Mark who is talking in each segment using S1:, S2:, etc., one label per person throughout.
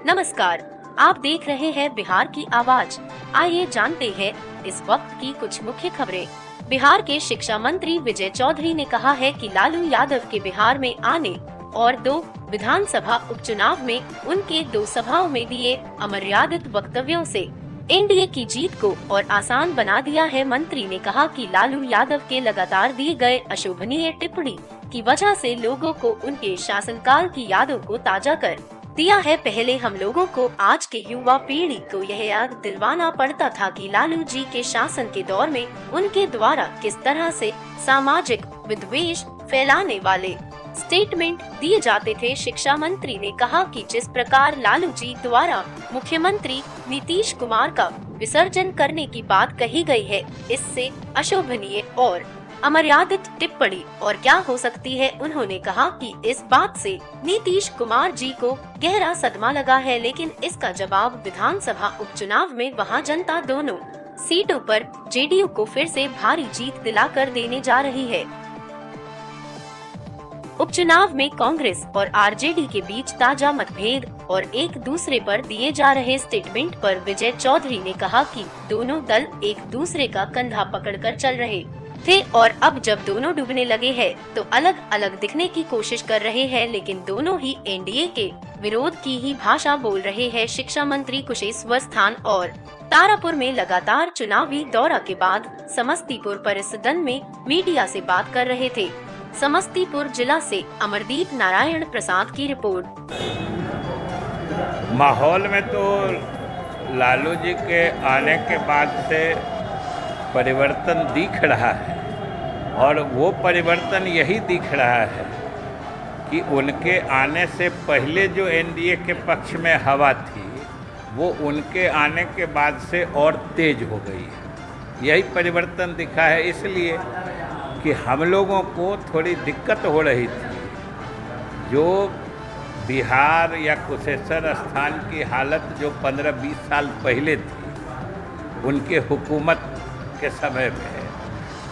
S1: नमस्कार, आप देख रहे हैं बिहार की आवाज। आइए जानते हैं इस वक्त की कुछ मुख्य खबरें। बिहार के शिक्षा मंत्री विजय चौधरी ने कहा है कि लालू यादव के बिहार में आने और 2 विधानसभा उपचुनाव में उनके 2 सभाओं में दिए अमर्यादित वक्तव्यों से एनडीए की जीत को और आसान बना दिया है। मंत्री ने कहा कि लालू यादव के लगातार दिए गए अशोभनीय टिप्पणी की वजह से लोगों को उनके शासनकाल की यादों को ताजा कर दिया है। पहले हम लोगों को आज के युवा पीढ़ी को यह याद दिलवाना पड़ता था कि लालू जी के शासन के दौर में उनके द्वारा किस तरह से सामाजिक विद्वेष फैलाने वाले स्टेटमेंट दिए जाते थे। शिक्षा मंत्री ने कहा कि जिस प्रकार लालू जी द्वारा मुख्यमंत्री नीतीश कुमार का विसर्जन करने की बात कही गई है, इससे अशोभनीय और अमर्यादित टिप्पणी और क्या हो सकती है। उन्होंने कहा कि इस बात से नीतीश कुमार जी को गहरा सदमा लगा है, लेकिन इसका जवाब विधानसभा उपचुनाव में वहां जनता दोनों सीटों पर जेडीयू को फिर से भारी जीत दिलाकर देने जा रही है। उपचुनाव में कांग्रेस और आरजेडी के बीच ताजा मतभेद और एक दूसरे पर दिए जा रहे स्टेटमेंट पर विजय चौधरी ने कहा कि दोनों दल एक दूसरे का कंधा पकड़कर चल रहे थे और अब जब दोनों डूबने लगे हैं तो अलग अलग दिखने की कोशिश कर रहे हैं, लेकिन दोनों ही एनडीए के विरोध की ही भाषा बोल रहे हैं। शिक्षा मंत्री कुशेश्वर स्थान और तारापुर में लगातार चुनावी दौरा के बाद समस्तीपुर परिसदन में मीडिया से बात कर रहे थे। समस्तीपुर जिला से अमरदीप नारायण प्रसाद की रिपोर्ट।
S2: माहौल में तो लालू जी के आने के बाद से परिवर्तन दिख रहा है और वो परिवर्तन यही दिख रहा है कि उनके आने से पहले जो एनडीए के पक्ष में हवा थी वो उनके आने के बाद से और तेज हो गई है। यही परिवर्तन दिखा है, इसलिए कि हम लोगों को थोड़ी दिक्कत हो रही थी। जो बिहार या कुशेश्वर स्थान की हालत जो 15-20 साल पहले थी उनके हुकूमत के समय में,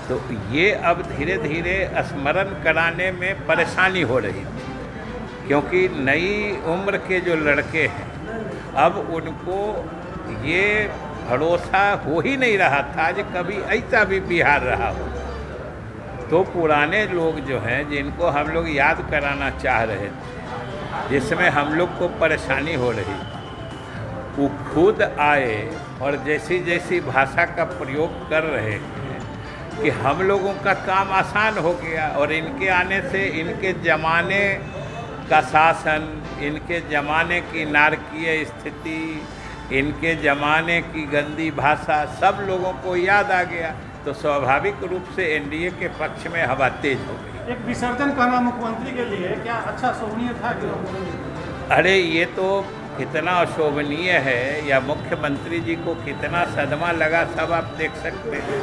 S2: तो ये अब धीरे धीरे स्मरण कराने में परेशानी हो रही थी, क्योंकि नई उम्र के जो लड़के हैं अब उनको ये भरोसा हो ही नहीं रहा था कि कभी ऐसा भी बिहार रहा हो। तो पुराने लोग जो हैं जिनको हम लोग याद कराना चाह रहे थे, जिसमें हम लोग को परेशानी हो रही थी, वो खुद आए और जैसी जैसी भाषा का प्रयोग कर रहे हैं कि हम लोगों का काम आसान हो गया और इनके आने से इनके ज़माने का शासन, इनके ज़माने की नारकीय स्थिति, इनके ज़माने की गंदी भाषा सब लोगों को याद आ गया। तो स्वाभाविक रूप से एनडीए के पक्ष में हवा तेज हो गई।
S3: एक विसर्जन करना मुख्यमंत्री के लिए क्या अच्छा शोभनीय था कि?
S2: अरे ये तो कितना अशोभनीय है, या मुख्यमंत्री जी को कितना सदमा लगा सब आप देख सकते हैं।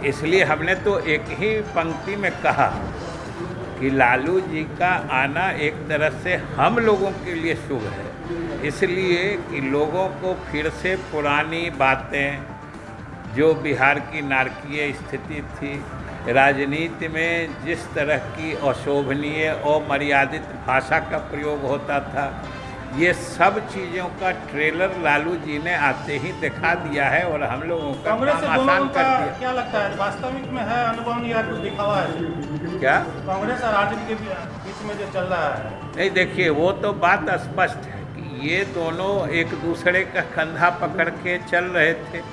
S2: इसलिए हमने तो एक ही पंक्ति में कहा कि लालू जी का आना एक तरह से हम लोगों के लिए शुभ है, इसलिए कि लोगों को फिर से पुरानी बातें, जो बिहार की नारकीय स्थिति थी, राजनीति में जिस तरह की अशोभनीय और मर्यादित भाषा का प्रयोग होता था, ये सब चीज़ों का ट्रेलर लालू जी ने आते ही दिखा दिया है और हम लोगों का काम आसान कर दिया।
S3: क्या लगता है वास्तविक में है अनुभव या कुछ दिखावा है?
S2: क्या
S3: कांग्रेस और राजनीति के बीच में जो चल रहा है?
S2: नहीं, देखिए वो तो बात स्पष्ट है कि ये दोनों एक दूसरे का कंधा पकड़ के चल रहे थे,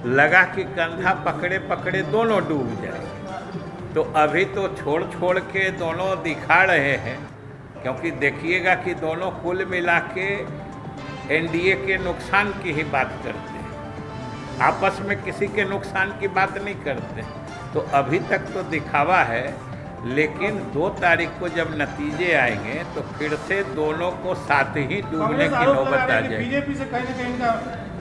S2: लगा कि कंधा पकड़े पकड़े दोनों डूब जाए। तो अभी तो छोड़ छोड़ के दोनों दिखा रहे हैं, क्योंकि देखिएगा कि दोनों कुल मिला के एनडीए के नुकसान की ही बात करते हैं, आपस में किसी के नुकसान की बात नहीं करते। तो अभी तक तो दिखावा है, लेकिन 2 तारीख को जब नतीजे आएंगे तो फिर से दोनों को साथ ही डूबने की नौबत आ जाएगी।
S3: बीजेपी से कहीं ना कहीं